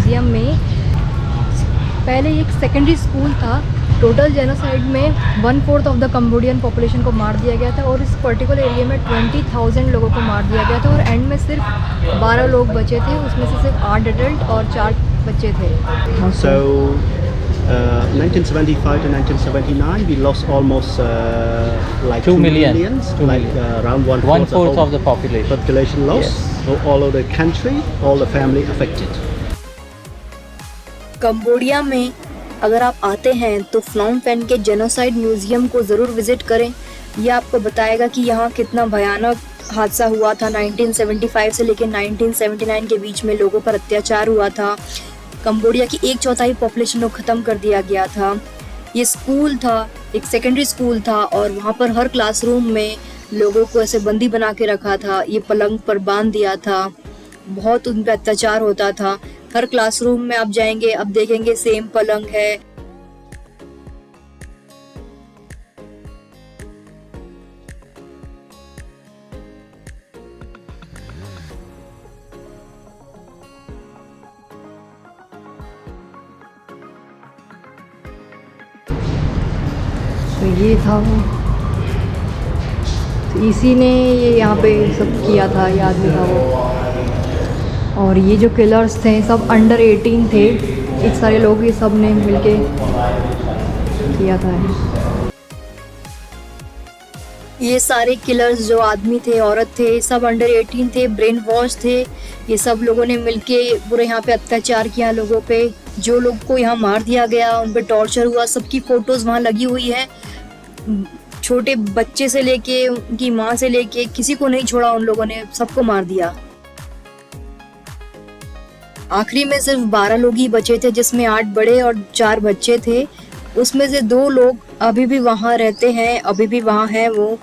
Museum में पहले एक सेकेंडरी स्कूल था। टोटल जेनोसाइड में 1/4 ऑफ द कंबोडियन पॉपुलेशन को मार दिया गया था और इस पर्टिकुलर एरिया में 20,000 लोगों को मार दिया गया था और एंड में सिर्फ 12 लोग बचे थे, उसमें से सिर्फ 8 एडल्ट और 4 बच्चे थे। So 1975 to 1979 we lost almost like 2 million. millions, 2 like million. around 1/4 of the population. lost. Yes. So all over the country, all the family affected. Cambodia में अगर आप आते हैं तो फ्नोम पेन के जेनोसाइड म्यूज़ियम को ज़रूर विज़िट करें। यह आपको बताएगा कि यहाँ कितना भयानक हादसा हुआ था। 1975 से लेकर 1979 के बीच में लोगों पर अत्याचार हुआ था। कंबोडिया की 1/4 पॉपुलेशन को ख़त्म कर दिया गया था। ये स्कूल था, एक सेकेंडरी स्कूल था और वहाँ पर हर क्लासरूम में लोगों को ऐसे बंदी बना के रखा था। ये पलंग पर बांध दिया था, बहुत उन पर अत्याचार होता था। हर क्लासरूम में आप जाएंगे, अब देखेंगे सेम पलंग है। तो ये था वो, तो इसी ने ये यहाँ पे सब किया था, ये आदमी था वो। और ये जो किलर्स थे सब अंडर 18 थे, एक सारे लोग ये सब ने मिलके किया था। ये सारे किलर्स जो आदमी थे, औरत थे, सब अंडर 18 थे, ब्रेन वॉश थे। ये सब लोगों ने मिलके पूरे यहाँ पे अत्याचार किया लोगों पे। जो लोग को यहाँ मार दिया गया, उन पे टॉर्चर हुआ, सबकी फ़ोटोज़ वहाँ लगी हुई है। छोटे बच्चे से लेके उनकी माँ से लेके किसी को नहीं छोड़ा, उन लोगों ने सबको मार दिया। आखिरी में सिर्फ 12 लोग ही बचे थे, जिसमें 8 बड़े और 4 बच्चे थे। उसमें से 2 लोग अभी भी वहाँ रहते हैं, अभी भी वहाँ हैं वो।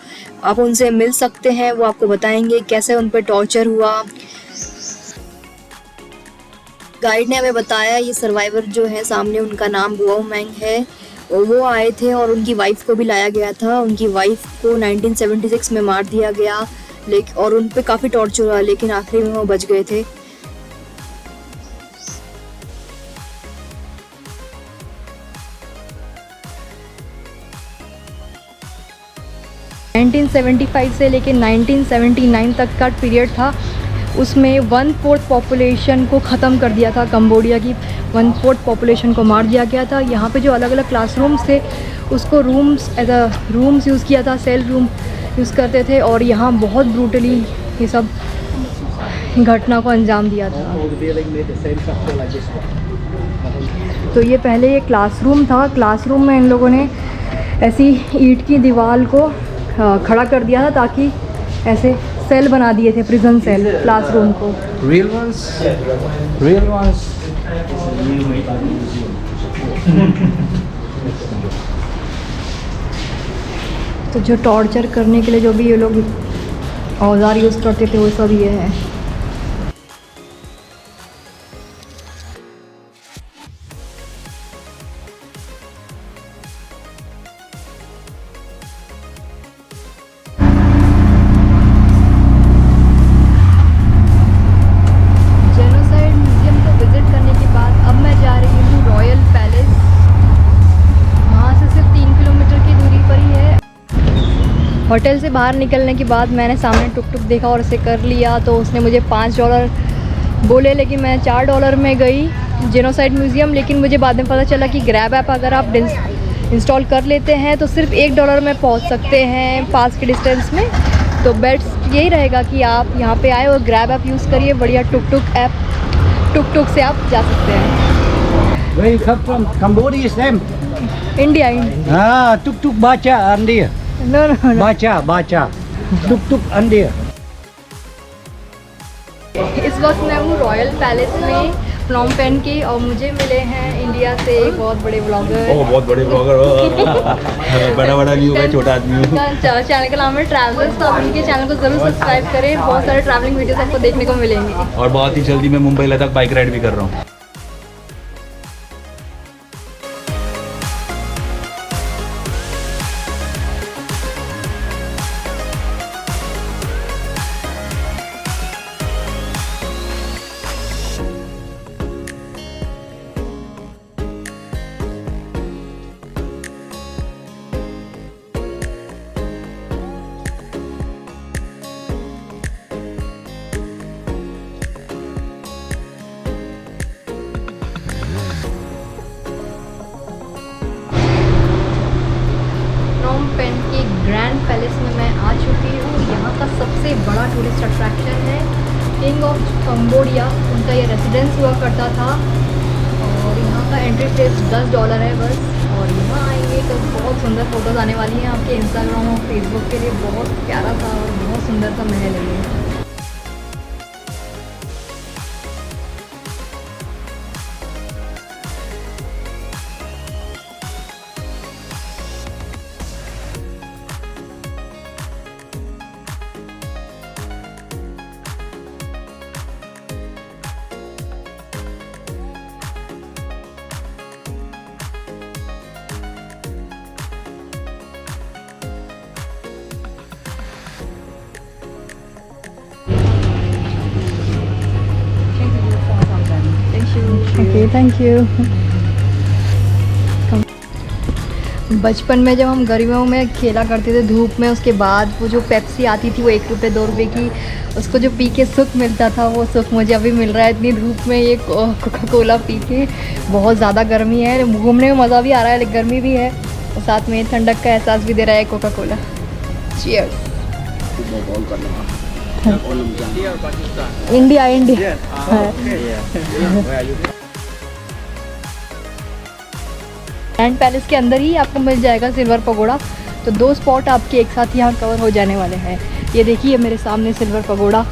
आप उनसे मिल सकते हैं, वो आपको बताएंगे कैसे उन पर टॉर्चर हुआ। गाइड ने हमें बताया ये सर्वाइवर जो है सामने, उनका नाम बुआओ मैंग है। वो आए थे और उनकी वाइफ को भी लाया गया था। उनकी वाइफ को 1976 में मार दिया गया, लेकिन और उन पे काफ़ी टॉर्चर हुआ, लेकिन आखिरी में वो बच गए थे। नाइनटीन 1975 से लेकर 1979 तक का पीरियड था। उसमें 1/4 पॉपुलेशन को ख़त्म कर दिया था। कंबोडिया की 1/4 पॉपुलेशन को मार दिया गया था। यहाँ पे जो अलग अलग क्लासरूम्स थे उसको rooms as a rooms use किया था, सेल रूम यूज़ करते थे और यहाँ बहुत ब्रूटली ये सब घटना को अंजाम दिया था। तो ये पहले ये क्लासरूम था। क्लासरूम में इन लोगों ने ऐसी ईंट की दीवार को खड़ा कर दिया था ताकि ऐसे सेल बना दिए थे, प्रिजन सेल क्लासरूम को। Real ones? Real ones? तो जो टॉर्चर करने के लिए जो भी ये लोग औजार यूज़ करते थे वो सब ये है। जेनोसाइड म्यूजियम को विजिट करने के बाद अब मैं जा रही हूँ रॉयल पैलेस। वहाँ से सिर्फ 3 किलोमीटर की दूरी पर ही है। होटल से बाहर निकलने के बाद मैंने सामने टुक टुक देखा और उसे कर लिया, तो उसने मुझे $5 बोले, लेकिन मैं $4 में गई जेनोसाइड म्यूज़ियम। लेकिन मुझे बाद में पता चला कि ग्रैब ऐप अगर आप इंस्टॉल कर लेते हैं तो सिर्फ $1 में पहुंच सकते हैं पास के डिस्टेंस में। तो बेस्ट यही रहेगा कि आप यहाँ पे आए और ग्रैब ऐप यूज़ करिए, बढ़िया टुक टुक ऐप, टुक टुक से आप जा सकते हैं। Where you come from? Cambodia's name? India. Ah, tuk tuk baca Andia. No no Baca. Tuk tuk Andia. इस वक्त मैं हूँ रॉयल पैलेस में फ्नोम पेन की और मुझे मिले हैं इंडिया से एक बहुत बड़े ब्लॉगर। बहुत बड़े ब्लॉगर हो। बड़ा नहीं हूँ, मैं छोटा आदमी हूँ। चैनल का नाम है ट्रैवलर्स, तो आप उनके चैनल को ज़रूर सब्सक्राइब करें। बहुत सारे ट्रैवलिंग वीडियोस आपको देखने को मिलेंगे और बहुत ही जल्दी मैं मुंबई लद्दाख बाइक राइड भी कर रहा हूँ। बड़ा टूरिस्ट अट्रैक्शन है। किंग ऑफ कंबोडिया उनका ये रेसिडेंस हुआ करता था और यहाँ का एंट्री फीस $10 है बस। और यहाँ आएंगे तो बहुत सुंदर फ़ोटोज़ आने वाली हैं आपके इंस्टाग्राम और फेसबुक के लिए। बहुत प्यारा सा और बहुत सुंदर सा महल है ये। Okay, thank you. बचपन में जब हम गर्मियों में खेला करते थे धूप में, उसके बाद वो जो पेप्सी आती थी वो ₹1 ₹2 की, उसको जो पी के सुख मिलता था वो सुख मुझे अभी मिल रहा है इतनी धूप में ये कोका कोला पी के। बहुत ज़्यादा गर्मी है, घूमने में मज़ा भी आ रहा है लेकिन गर्मी भी है और साथ में ठंडक का एहसास भी दे रहा है Coca Cola. Cheers. India India. Grand palace के अंदर ही आपको मिल जाएगा सिल्वर पगोड़ा। तो 2 स्पॉट आपके एक साथ यहाँ कवर हो जाने वाले हैं। ये देखिए मेरे सामने silver pagoda.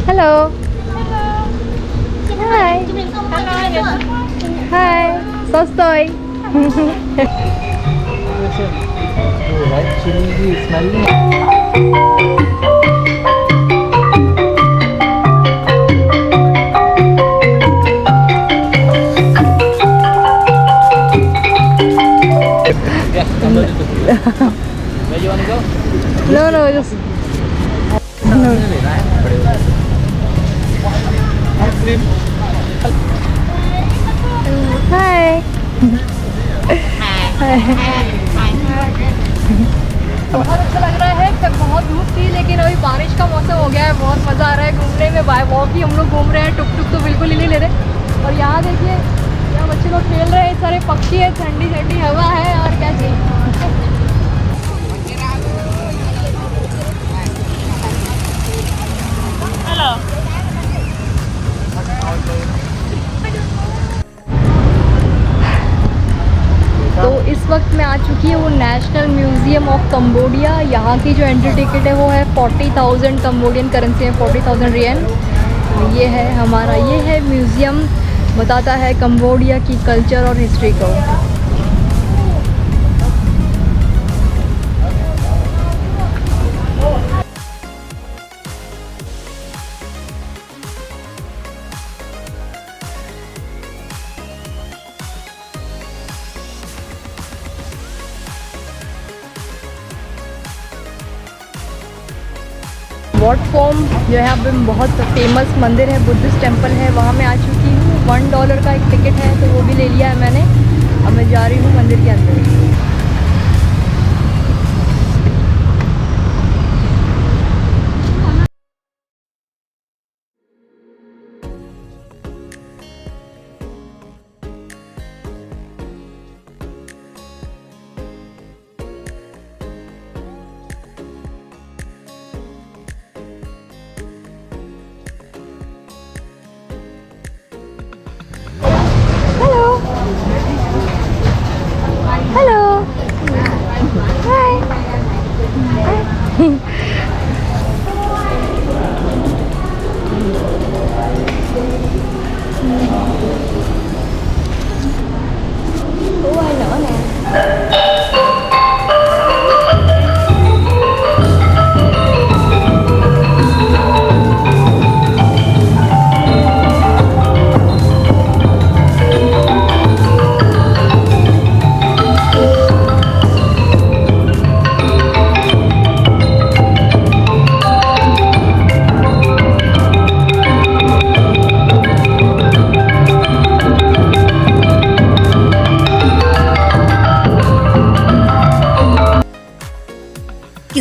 Hello hi hi सस्तोय। Right chili smelling. Where you want to go? No, just no. Hi. बहुत अच्छा लग रहा है। तब बहुत धूप थी लेकिन अभी बारिश का मौसम हो गया है। बहुत मज़ा आ रहा है घूमने में। बाय वॉक ही हम लोग घूम रहे हैं, टुक टुक तो बिल्कुल ही नहीं ले रहे। और यहाँ देखिए यहाँ बच्चे लोग खेल रहे हैं, सारे पक्षी है, ठंडी ठंडी हवा है और क्या चाहिए। तो इस वक्त मैं आ चुकी हूँ नेशनल म्यूज़ियम ऑफ कंबोडिया। यहाँ की जो एंट्री टिकट है वो है 40,000 कंबोडियन करेंसी है, 40,000 रियल। ये है हमारा, ये है म्यूज़ियम, बताता है कंबोडिया की कल्चर और हिस्ट्री को। वॉट फॉर्म जो है यहाँ पे बहुत फेमस मंदिर है, बुद्धिस्ट टेम्पल है, वहाँ मैं आ चुकी हूँ। $1 का एक टिकट है तो वो भी ले लिया है मैंने। अब मैं जा रही हूँ मंदिर के अंदर। हेलो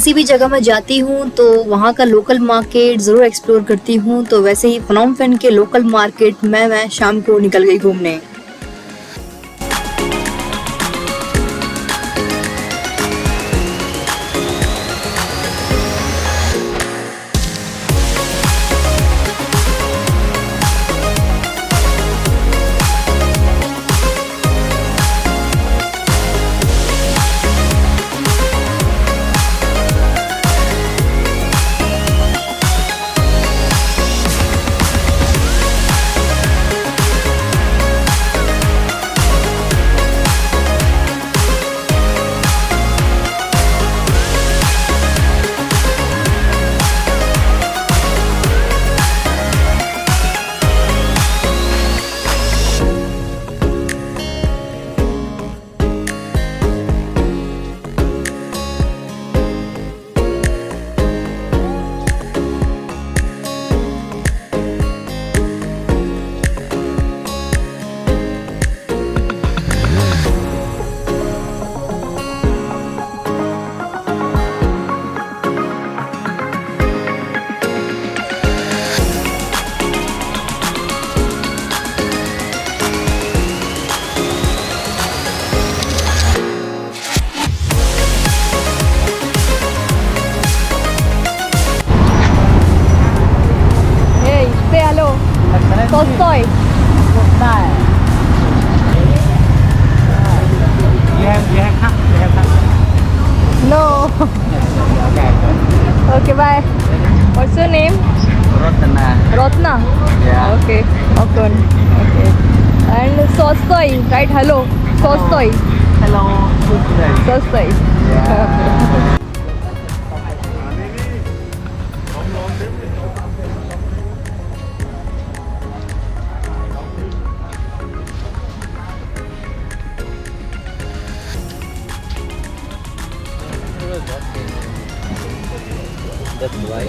किसी भी जगह मैं जाती हूँ तो वहाँ का लोकल मार्केट ज़रूर एक्सप्लोर करती हूँ। तो वैसे ही फनोम पेन के लोकल मार्केट में मैं शाम को निकल गई घूमने। Tolstoy. No. Okay, bye. What's your name? Rotana. Rotna. Yeah. Okay. Okay. Okay. And Tolstoy, right? Hello. Tolstoy. Hello. Tolstoy. Yeah. That's right.